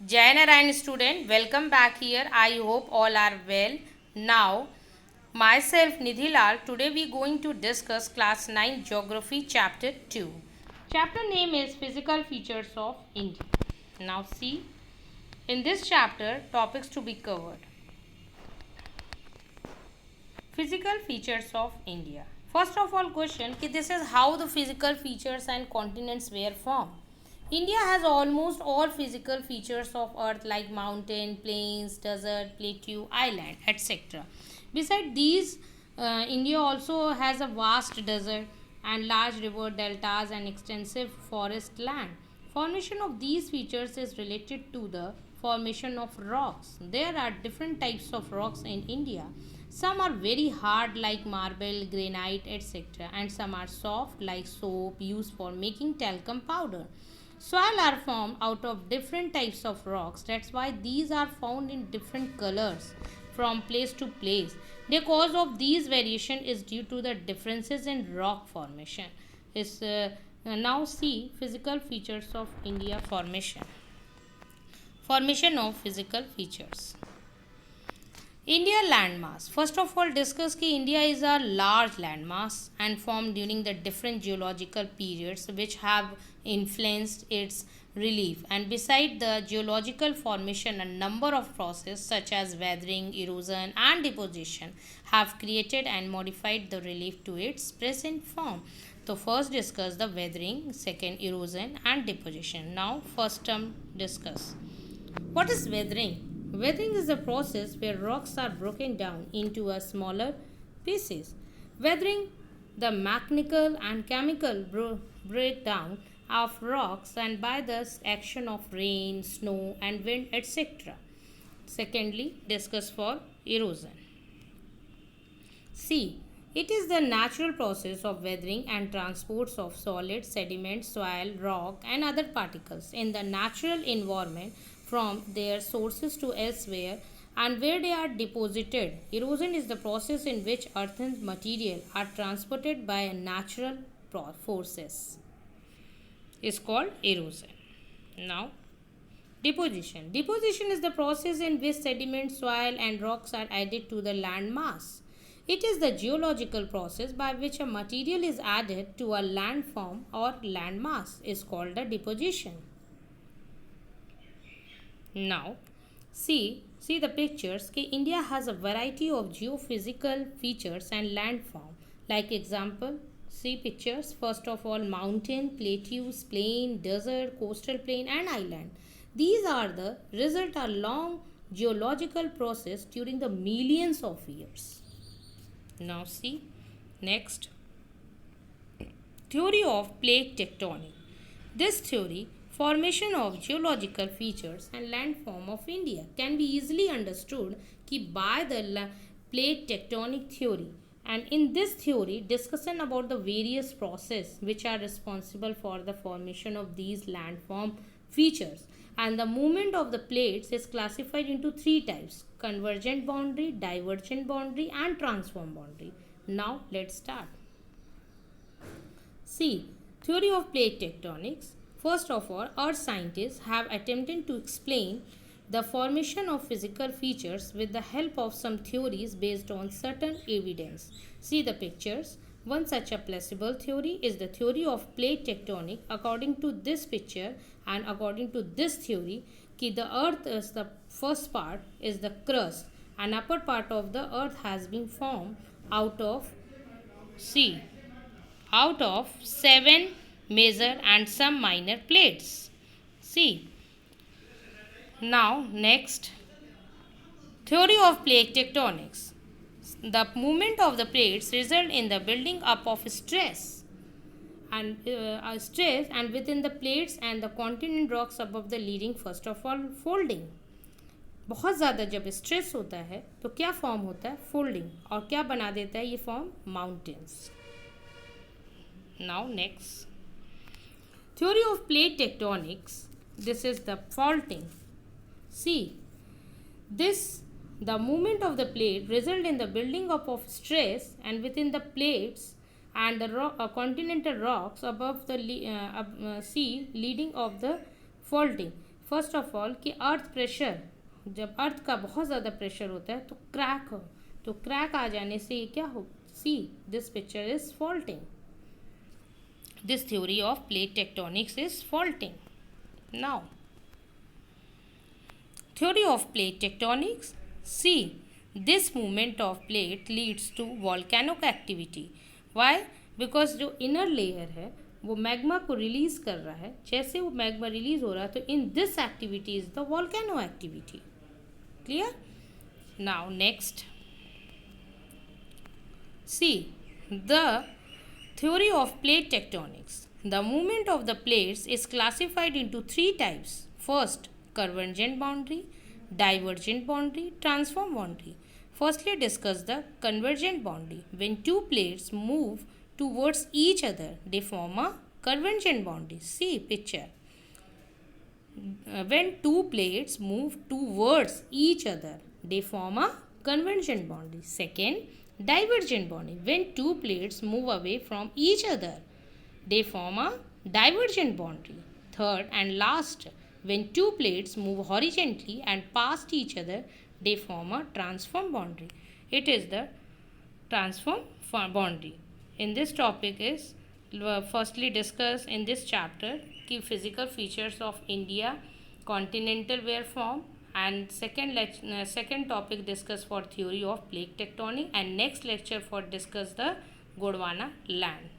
Jai Narayan student, welcome back here. I hope all are well. Now, myself Nidhi Lal, today we going to discuss class 9 geography chapter 2. Chapter name is physical features of India. Now see, in this chapter topics to be covered. Physical features of India. First of all question कि this is how the physical features and continents were formed. India has almost all physical features of earth like mountain, plains, desert, plateau, island, etc. Besides these, India also has a vast desert and large river deltas and extensive forest land. Formation of these features is related to the formation of rocks. There are different types of rocks in India. Some are very hard like marble, granite, etc. and some are soft like soap used for making talcum powder. Soil are formed out of different types of rocks. That's why these are found in different colors from place to place. The cause of these variation is due to the differences in rock formation. Now see physical features of India formation. Formation of physical features. India landmass. First of all, discuss that India is a large landmass and formed during the different geological periods which have influenced its relief. And beside the geological formation, a number of processes such as weathering, erosion, and deposition have created and modified the relief to its present form. So first discuss the weathering, second erosion and deposition. Now first term discuss. What is weathering? Weathering is a process where rocks are broken down into a smaller pieces. Weathering the mechanical and chemical breakdown of rocks and by the action of rain, snow and wind etc. Secondly, discuss for erosion. C. It is the natural process of weathering and transports of solids, sediment, soil, rock and other particles in the natural environment from their sources to elsewhere and where they are deposited. Erosion is the process in which earthen material are transported by natural forces. It's called erosion. Now, deposition. Deposition is the process in which sediment, soil and rocks are added to the land mass. It is the geological process by which a material is added to a landform or land mass is called the deposition. Now, see the pictures. India has a variety of geophysical features and landform. Like example, see pictures. First of all, mountain, plateaus, plain, desert, coastal plain and island. These are the result of long geological process during the millions of years. Now see next, theory of plate tectonic. This theory, formation of geological features and landform of India, can be easily understood by the plate tectonic theory. And in this theory, discussion about the various processes which are responsible for the formation of these landform features. And the movement of the plates is classified into three types: convergent boundary, divergent boundary and transform boundary. Now let's start. See, theory of plate tectonics. First of all, earth scientists have attempted to explain the formation of physical features with the help of some theories based on certain evidence. See the pictures. One such a plausible theory is the theory of plate tectonic. According to this picture and according to this theory, the earth is the first part is the crust and upper part of the earth has been formed out of seven major and some minor plates. See. Now next, theory of plate tectonics. The movement of the plates result in the building up of stress and within the plates and the continent rocks above the leading first of all folding. बहुत ज़्यादा जब stress होता है तो क्या form होता है? Folding. और क्या बना देता है ये form? Mountains. Now next, theory of plate tectonics. This is the faulting. See, the movement of the plate result in the building up of stress and within the plates and the continental rocks above the sea leading of the faulting. First of all कि earth pressure, जब अर्थ का बहुत ज़्यादा pressure होता है तो crack हो, तो क्रैक आ जाने से ये क्या हो, see this picture is faulting, this theory of plate tectonics is faulting. Now theory of plate tectonics, see this movement of plate leads to volcanic activity. Why? Because जो inner layer है वो magma को release कर रहा है, जैसे वो magma release हो रहा है तो in this activity is the volcano activity. Clear? Now next, see the theory of plate tectonics. The movement of the plates is classified into three types. First, convergent boundary, divergent boundary, transform boundary. Firstly, discuss the convergent boundary. When two plates move towards each other, they form a convergent boundary. See picture. When two plates move towards each other, they form a convergent boundary. Second, divergent boundary. When two plates move away from each other, they form a divergent boundary. Third and last, when two plates move horizontally and past each other, they form a transform boundary. It is the transform boundary. In this topic is firstly discussed in this chapter key physical features of India, continental wear form, and second topic discussed for theory of plate tectonic, and next lecture for discuss the Gondwana land.